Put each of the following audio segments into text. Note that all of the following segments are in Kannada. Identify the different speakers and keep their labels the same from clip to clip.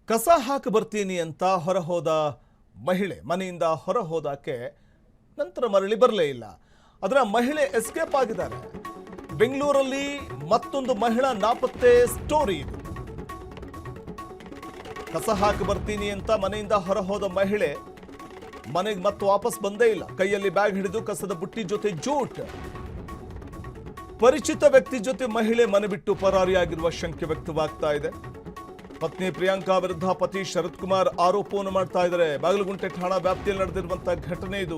Speaker 1: ಕಸ ಹಾಕಿ ಬರ್ತೀನಿ ಅಂತ ಹೊರಹೋದ ಮಹಿಳೆ ಮನೆಯಿಂದ ಹೊರ ಹೋದಕ್ಕೆ ನಂತರ ಮರಳಿ ಬರಲೇ ಇಲ್ಲ. ಅದರ ಮಹಿಳೆ ಎಸ್ಕೇಪ್ ಆಗಿದ್ದಾರೆ. ಬೆಂಗಳೂರಲ್ಲಿ ಮತ್ತೊಂದು ಮಹಿಳಾ ನಾಪತ್ತೆ ಸ್ಟೋರಿ ಇದು. ಕಸ ಹಾಕಿ ಬರ್ತೀನಿ ಅಂತ ಮನೆಯಿಂದ ಹೊರ ಹೋದ ಮಹಿಳೆ ಮನೆಗೆ ಮತ್ತೆ ವಾಪಸ್ ಬಂದೇ ಇಲ್ಲ. ಕೈಯಲ್ಲಿ ಬ್ಯಾಗ್ ಹಿಡಿದು ಕಸದ ಬುಟ್ಟಿ ಜೊತೆ ಜೂಟ್. ಪರಿಚಿತ ವ್ಯಕ್ತಿ ಜೊತೆ ಮಹಿಳೆ ಮನೆ ಬಿಟ್ಟು ಪರಾರಿಯಾಗಿರುವ ಶಂಕೆ ವ್ಯಕ್ತವಾಗ್ತಾ ಇದೆ. ಪತ್ನಿ ಪ್ರಿಯಾಂಕಾ ವಿರುದ್ಧ ಪತಿ ಶರತ್ ಕುಮಾರ್ ಆರೋಪವನ್ನು ಮಾಡ್ತಾ ಇದ್ದಾರೆ. ಬಾಗಲಗುಂಟೆ ಠಾಣಾ ವ್ಯಾಪ್ತಿಯಲ್ಲಿ ನಡೆದಿರುವಂತಹ ಘಟನೆ ಇದು.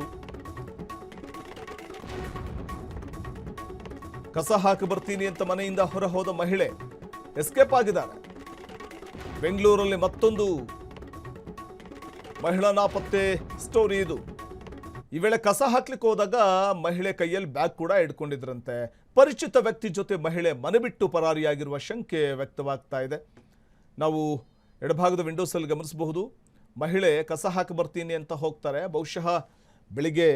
Speaker 1: ಕಸ ಹಾಕಿ ಬರ್ತೀನಿ ಅಂತ ಮನೆಯಿಂದ ಹೊರ ಹೋದ ಮಹಿಳೆ ಎಸ್ಕೇಪ್ ಆಗಿದ್ದಾರೆ. ಬೆಂಗಳೂರಲ್ಲಿ ಮತ್ತೊಂದು ಮಹಿಳಾ ನಾಪತ್ತೆ ಸ್ಟೋರಿ ಇದು. ಈ ವೇಳೆ ಕಸ ಹಾಕ್ಲಿಕ್ಕೆ ಹೋದಾಗ ಮಹಿಳೆ ಕೈಯಲ್ಲಿ ಬ್ಯಾಗ್ ಕೂಡ ಇಟ್ಕೊಂಡಿದ್ರಂತೆ. ಪರಿಚಿತ ವ್ಯಕ್ತಿ ಜೊತೆ ಮಹಿಳೆ ಮನೆ ಬಿಟ್ಟು ಪರಾರಿಯಾಗಿರುವ ಶಂಕೆ ವ್ಯಕ್ತವಾಗ್ತಾ ಇದೆ. ನಾವು ಎಡಭಾಗದ ವಿಂಡೋಸಲ್ಲಿ ಗಮನಿಸಬಹುದು. ಮಹಿಳೆ ಕಸ ಹಾಕಿ ಬರ್ತೀನಿ ಅಂತ ಹೋಗ್ತಾರೆ. ಬಹುಶಃ ಬೆಳಿಗ್ಗೆ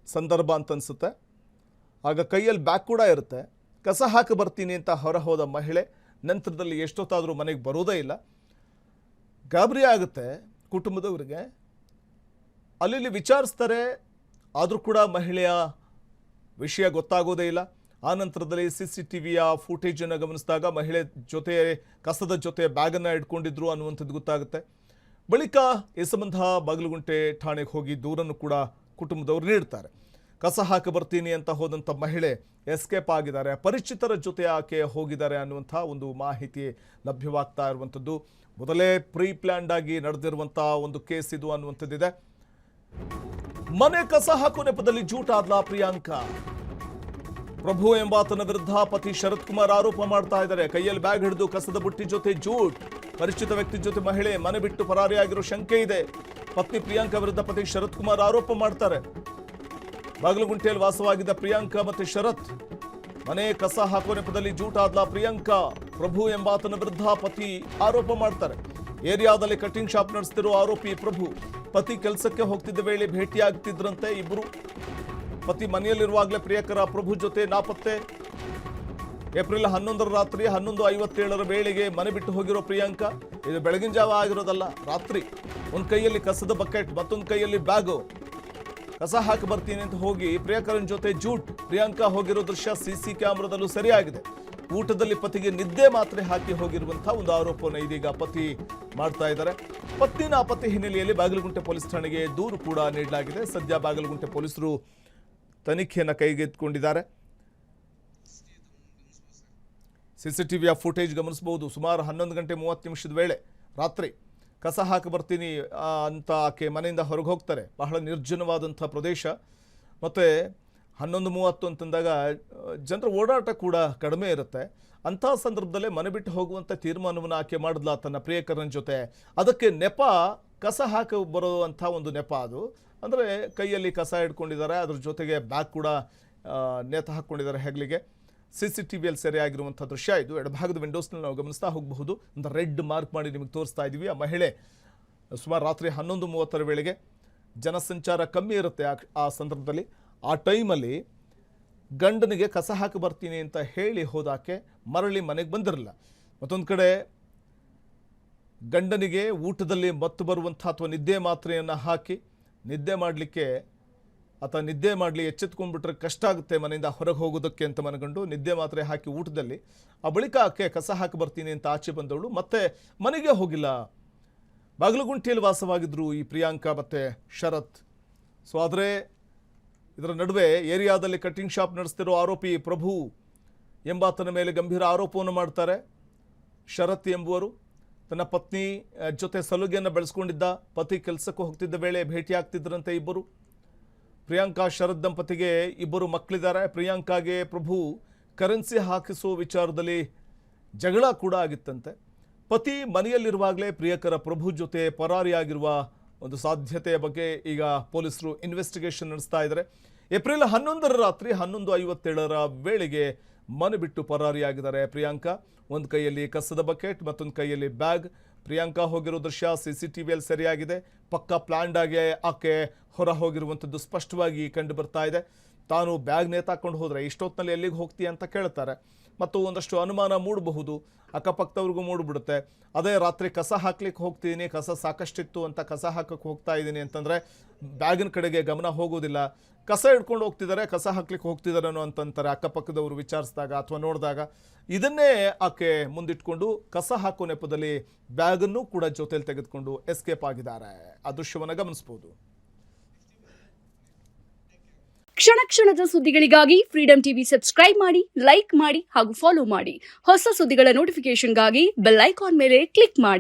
Speaker 1: ಸಂದರ್ಭ ಅಂತ ಅನ್ಸುತ್ತೆ. ಆಗ ಕೈಯಲ್ಲಿ ಬ್ಯಾಗ್ ಕೂಡ ಇರುತ್ತೆ. ಕಸ ಹಾಕಿ ಬರ್ತೀನಿ ಅಂತ ಹೊರ ಹೋದ ಮಹಿಳೆ ನಂತರದಲ್ಲಿ ಎಷ್ಟೊತ್ತಾದರೂ ಮನೆಗೆ ಬರೋದೇ ಇಲ್ಲ. ಗಾಬರಿ ಆಗುತ್ತೆ ಕುಟುಂಬದವರಿಗೆ. ಅಲ್ಲಿ ವಿಚಾರಿಸ್ತಾರೆ, ಆದರೂ ಕೂಡ ಮಹಿಳೆಯ ವಿಷಯ ಗೊತ್ತಾಗೋದೇ ಇಲ್ಲ. ಆ ನಂತರದಲ್ಲಿ CCTVಯ ಫುಟೇಜನ್ನು ಗಮನಿಸಿದಾಗ ಮಹಿಳೆ ಜೊತೆ ಕಸದ ಜೊತೆ ಬ್ಯಾಗನ್ನು ಇಟ್ಕೊಂಡಿದ್ರು ಅನ್ನುವಂಥದ್ದು ಗೊತ್ತಾಗುತ್ತೆ. ಬಳಿಕ ಈ ಸಂಬಂಧ ಬಾಗಲಗುಂಟೆ ಠಾಣೆಗೆ ಹೋಗಿ ದೂರನ್ನು ಕೂಡ ಕುಟುಂಬದವರು ನೀಡ್ತಾರೆ. ಕಸ ಹಾಕಿ ಬರ್ತೀನಿ ಅಂತ ಹೋದಂಥ ಮಹಿಳೆ ಎಸ್ಕೇಪ್ ಆಗಿದ್ದಾರೆ. ಪರಿಚಿತರ ಜೊತೆ ಆಕೆ ಹೋಗಿದ್ದಾರೆ ಅನ್ನುವಂಥ ಒಂದು ಮಾಹಿತಿ ಲಭ್ಯವಾಗ್ತಾ ಇರುವಂಥದ್ದು. ಮೊದಲೇ ಪ್ರೀ ಪ್ಲ್ಯಾಂಡ್ ಆಗಿ ನಡೆದಿರುವಂಥ ಒಂದು ಕೇಸ್ ಇದು ಅನ್ನುವಂಥದ್ದಿದೆ. ಮನೆ ಕಸ ಹಾಕೋ ನೆಪದಲ್ಲಿ ಜೂಟಾದ್ಲ ಪ್ರಿಯಾಂಕಾ. ಪ್ರಭು ಎಂಬಾತನ ವಿರುದ್ಧ ಪತಿ ಶರತ್ ಕುಮಾರ್ ಆರೋಪ ಮಾಡ್ತಾ ಇದ್ದಾರೆ. ಕೈಯಲ್ಲಿ ಬ್ಯಾಗ್ ಹಿಡಿದು ಕಸದ ಬುಟ್ಟಿ ಜೊತೆ ಜೂಟ್. ಪರಿಚಿತ ವ್ಯಕ್ತಿ ಜೊತೆ ಮಹಿಳೆ ಮನೆ ಬಿಟ್ಟು ಪರಾರಿಯಾಗಿರೋ ಶಂಕೆ ಇದೆ. ಪತ್ನಿ ಪ್ರಿಯಾಂಕಾ ವಿರುದ್ಧ ಪತಿ ಶರತ್ ಕುಮಾರ್ ಆರೋಪ ಮಾಡ್ತಾರೆ. ಬಾಗಲಗುಂಟೆಯಲ್ಲಿ ವಾಸವಾಗಿದ್ದ ಪ್ರಿಯಾಂಕಾ ಮತ್ತು ಶರತ್ ಮನೆ ಕಸ ಹಾಕೋ ನೆಪದಲ್ಲಿ ಜೂಟಾದ್ಲ ಪ್ರಿಯಾಂಕಾ. ಪ್ರಭು ಎಂಬಾತನ ವಿರುದ್ಧ ಪತಿ ಆರೋಪ ಮಾಡ್ತಾರೆ. ಏರಿಯಾದಲ್ಲಿ ಕಟಿಂಗ್ ಶಾಪ್ ನಡೆಸ್ತಿರೋ ಆರೋಪಿ ಪ್ರಭು ಪತಿ ಕೆಲಸಕ್ಕೆ ಹೋಗ್ತಿದ್ದ ವೇಳೆ ಭೇಟಿಯಾಗ್ತಿದ್ರಂತೆ ಇಬ್ಬರು. ಪತಿ ಮನೆಯಲ್ಲಿರುವಾಗಲೇ ಪ್ರಿಯಕರ ಪ್ರಭು ಜೊತೆ ನಾಪತ್ತೆ. ಏಪ್ರಿಲ್ 11ರ ರಾತ್ರಿ 11:57 ವೇಳೆಗೆ ಮನೆ ಬಿಟ್ಟು ಹೋಗಿರೋ ಪ್ರಿಯಾಂಕಾ. ಇದು ಬೆಳಗಿನ ಜಾವ ಆಗಿರೋದಲ್ಲ, ರಾತ್ರಿ. ಒಂದು ಕೈಯಲ್ಲಿ ಕಸದ ಬಕೆಟ್, ಮತ್ತೊಂದು ಕೈಯಲ್ಲಿ ಬ್ಯಾಗು. ಕಸ ಹಾಕಿ ಬರ್ತೀನಿ ಅಂತ ಹೋಗಿ ಪ್ರಿಯಕರನ ಜೊತೆ ಜೂಟ್. ಪ್ರಿಯಾಂಕಾ ಹೋಗಿರೋ ದೃಶ್ಯ CC ಕ್ಯಾಮೆರಾದಲ್ಲೂ ಸರಿಯಾಗಿದೆ. ಊಟದಲ್ಲಿ ಪತಿಗೆ ನಿದ್ದೆ ಮಾತ್ರೆ ಹಾಕಿ ಹೋಗಿರುವಂತಹ ಒಂದು ಆರೋಪವನ್ನು ಇದೀಗ ಪತಿ ಮಾಡ್ತಾ ಇದ್ದಾರೆ. ಪತ್ನಿ ನಾಪತ್ತೆ ಹಿನ್ನೆಲೆಯಲ್ಲಿ ಬಾಗಲಗುಂಟೆ ಪೊಲೀಸ್ ಠಾಣೆಗೆ ದೂರು ಕೂಡ ನೀಡಲಾಗಿದೆ. ಸದ್ಯ ಬಾಗಲಗುಂಟೆ ಪೊಲೀಸರು ತನಿಖೆಯನ್ನು ಕೈಗೆತ್ತಿಕೊಂಡಿದ್ದಾರೆ. CCTVಯ ಫುಟೇಜ್ ಗಮನಿಸಬಹುದು. ಸುಮಾರು 11:30 ವೇಳೆ ರಾತ್ರಿ ಕಸ ಹಾಕಿ ಬರ್ತೀನಿ ಅಂತ ಆಕೆ ಮನೆಯಿಂದ ಹೊರಗೆ ಹೋಗ್ತಾರೆ. ಬಹಳ ನಿರ್ಜನವಾದಂಥ ಪ್ರದೇಶ. ಮತ್ತು 11:30 ಅಂತಂದಾಗ ಜನರ ಓಡಾಟ ಕೂಡ ಕಡಿಮೆ ಇರುತ್ತೆ. ಅಂಥ ಸಂದರ್ಭದಲ್ಲೇ ಮನೆ ಬಿಟ್ಟು ಹೋಗುವಂಥ ತೀರ್ಮಾನವನ್ನು ಆಕೆ ಮಾಡಿದ್ಲ ತನ್ನ ಪ್ರಿಯಕರನ ಜೊತೆ. ಅದಕ್ಕೆ ನೆಪ ಕಸ ಹಾಕಿ ಬರುವಂಥ ಒಂದು ನೆಪ ಅದು. ಅಂದರೆ ಕೈಯಲ್ಲಿ ಕಸ ಇಟ್ಕೊಂಡಿದ್ದಾರೆ, ಅದ್ರ ಜೊತೆಗೆ ಬ್ಯಾಗ್ ಕೂಡ ನೇತು ಹಾಕ್ಕೊಂಡಿದ್ದಾರೆ ಹೆಗಲಿಗೆ. CCTVಯಲ್ಲಿ ಸೆರೆಯಾಗಿರುವಂಥ ದೃಶ್ಯ ಇದು. ಎಡಭಾಗದ ವಿಂಡೋಸ್ನಲ್ಲಿ ನಾವು ಗಮನಿಸ್ತಾ ಹೋಗಬಹುದು. ಒಂದು ರೆಡ್ ಮಾರ್ಕ್ ಮಾಡಿ ನಿಮಗೆ ತೋರಿಸ್ತಾ ಇದ್ದೀವಿ. ಆ ಮಹಿಳೆ ಸುಮಾರು ರಾತ್ರಿ 11:30 ವೇಳೆಗೆ ಜನಸಂಚಾರ ಕಮ್ಮಿ ಇರುತ್ತೆ ಆ ಸಂದರ್ಭದಲ್ಲಿ. ಆ ಟೈಮಲ್ಲಿ ಗಂಡನಿಗೆ ಕಸ ಹಾಕಿ ಬರ್ತೀನಿ ಅಂತ ಹೇಳಿ ಹೋದಾಕೆ ಮರಳಿ ಮನೆಗೆ ಬಂದಿರಲಿಲ್ಲ. ಮತ್ತೊಂದು ಕಡೆ ಗಂಡನಿಗೆ ಊಟದಲ್ಲಿ ಮತ್ತು ಬರುವಂಥ ಅಥವಾ ನಿದ್ದೆ ಮಾತ್ರೆಯನ್ನು ಹಾಕಿ ನಿದ್ದೆ ಮಾಡಲಿಕ್ಕೆ ಅಥವಾ ನಿದ್ದೆ ಮಾಡಲಿ ಎಚ್ಚೆತ್ಕೊಂಡ್ಬಿಟ್ರೆ ಕಷ್ಟ ಆಗುತ್ತೆ ಮನೆಯಿಂದ ಹೊರಗೆ ಹೋಗೋದಕ್ಕೆ ಅಂತ ಮನಗಂಡು ನಿದ್ದೆ ಮಾತ್ರೆ ಹಾಕಿ ಊಟದಲ್ಲಿ ಆ ಬಳಿಕ ಆಕೆ ಕಸ ಹಾಕಿ ಬರ್ತೀನಿ ಅಂತ ಆಚೆ ಬಂದವಳು ಮತ್ತೆ ಮನೆಗೆ ಹೋಗಿಲ್ಲ. ಬಾಗಲಗುಂಟೆಯಲ್ಲಿ ವಾಸವಾಗಿದ್ದರು ಈ ಪ್ರಿಯಾಂಕಾ ಮತ್ತು ಶರತ್. ಸೊ ಆದರೆ ಇದರ ನಡುವೆ ಏರಿಯಾದಲ್ಲಿ ಕಟಿಂಗ್ ಶಾಪ್ ನಡೆಸ್ತಿರೋ ಆರೋಪಿ ಪ್ರಭು ಎಂಬಾತನ ಮೇಲೆ ಗಂಭೀರ ಆರೋಪವನ್ನು ಮಾಡ್ತಾರೆ. ಶರತ್ ಎಂಬುವರು ತನ್ನ ಪತ್ನಿ ಜೊತೆ ಸಲುಗೆಯನ್ನು ಬೆಳೆಸ್ಕೊಂಡಿದ್ದ. ಪತಿ ಕೆಲಸಕ್ಕೆ ಹೋಗ್ತಿದ್ದ ವೇಳೆ ಭೇಟಿಯಾಗ್ತಿದ್ದರಂತೆ ಇಬ್ಬರು. ಪ್ರಿಯಾಂಕಾ ಶರತ್ ದಂಪತಿಗೆ ಇಬ್ಬರು ಮಕ್ಕಳಿದ್ದಾರೆ. ಪ್ರಿಯಾಂಕಾಗೆ ಪ್ರಭು ಕರೆನ್ಸಿ ಹಾಕಿಸೋ ವಿಚಾರದಲ್ಲಿ ಜಗಳ ಕೂಡ ಆಗಿತ್ತಂತೆ. ಪತಿ ಮನೆಯಲ್ಲಿರುವಾಗಲೇ ಪ್ರಿಯಕರ ಪ್ರಭು ಜೊತೆ ಪರಾರಿಯಾಗಿರುವ ಒಂದು ಸಾಧ್ಯತೆಯ ಬಗ್ಗೆ ಈಗ ಪೊಲೀಸರು ಇನ್ವೆಸ್ಟಿಗೇಷನ್ ನಡೆಸ್ತಾ ಇದ್ದಾರೆ. ಏಪ್ರಿಲ್ 11ರ ರಾತ್ರಿ 11:57 ವೇಳೆಗೆ ಮನೆ ಬಿಟ್ಟು ಪರಾರಿಯಾಗಿದ್ದಾರೆ ಪ್ರಿಯಾಂಕಾ. ಒಂದು ಕೈಯಲ್ಲಿ ಕಸದ ಬಕೆಟ್, ಮತ್ತೊಂದು ಕೈಯಲ್ಲಿ ಬ್ಯಾಗ್. ಪ್ರಿಯಾಂಕಾ ಹೋಗಿರೋ ದೃಶ್ಯ CCTVಯಲ್ಲಿ ಸರಿಯಾಗಿದೆ. ಪಕ್ಕಾ ಪ್ಲ್ಯಾಂಡ್ ಆಗಿ ಆಕೆ ಹೊರ ಹೋಗಿರುವಂಥದ್ದು ಸ್ಪಷ್ಟವಾಗಿ ಕಂಡು ಬರ್ತಾ ಇದೆ. ತಾನು ಬ್ಯಾಗ್ ನೇತಾಕೊಂಡು ಹೋದರೆ ಇಷ್ಟೊತ್ತಿನಲ್ಲಿ ಎಲ್ಲಿಗೆ ಹೋಗ್ತೀಯ ಅಂತ ಕೇಳ್ತಾರೆ. ಮತ್ತು ಒಂದಷ್ಟು ಅನುಮಾನ ಮೂಡಬಹುದು, ಅಕ್ಕಪಕ್ಕದವ್ರಿಗೂ ಮೂಡ್ಬಿಡುತ್ತೆ. ಅದೇ ರಾತ್ರಿ ಕಸ ಹಾಕ್ಲಿಕ್ಕೆ ಹೋಗ್ತೀನಿ, ಕಸ ಸಾಕಷ್ಟಿತ್ತು ಅಂತ ಕಸ ಹಾಕಕ್ಕೆ ಹೋಗ್ತಾ ಇದ್ದೀನಿ ಅಂತಂದರೆ ಬ್ಯಾಗಿನ ಕಡೆಗೆ ಗಮನ ಹೋಗೋದಿಲ್ಲ. ಕಸ ಹಿಡ್ಕೊಂಡು ಹೋಗ್ತಿದ್ದಾರೆ, ಕಸ ಹಾಕ್ಲಿಕ್ಕೆ ಹೋಗ್ತಿದ್ದಾರೆ ಅಂತಾರೆ ಅಕ್ಕಪಕ್ಕದವರು ವಿಚಾರಿಸಿದಾಗ ಅಥವಾ ನೋಡಿದಾಗ. ಇದನ್ನೇ ಆಕೆ ಮುಂದಿಟ್ಕೊಂಡು ಕಸ ಹಾಕೋ ನೆಪದಲ್ಲಿ ಬ್ಯಾಗನ್ನು ಕೂಡ ಜೊತೆಲಿ ತೆಗೆದುಕೊಂಡು ಎಸ್ಕೇಪ್ ಆಗಿದ್ದಾರೆ. ಆ ದೃಶ್ಯವನ್ನು ಗಮನಿಸಬಹುದು.
Speaker 2: ಕ್ಷಣ ಕ್ಷಣದ ಸುದ್ದಿಗಳಿಗಾಗಿ ಫ್ರೀಡಂ ಟಿವಿ ಸಬ್ಸ್ಕ್ರೈಬ್ ಮಾಡಿ, ಲೈಕ್ ಮಾಡಿ ಹಾಗೂ ಫಾಲೋ ಮಾಡಿ. ಹೊಸ ಸುದ್ದಿಗಳ ನೋಟಿಫಿಕೇಶನ್ಗಾಗಿ ಬೆಲ್ ಐಕಾನ್ ಮೇಲೆ ಕ್ಲಿಕ್ ಮಾಡಿ.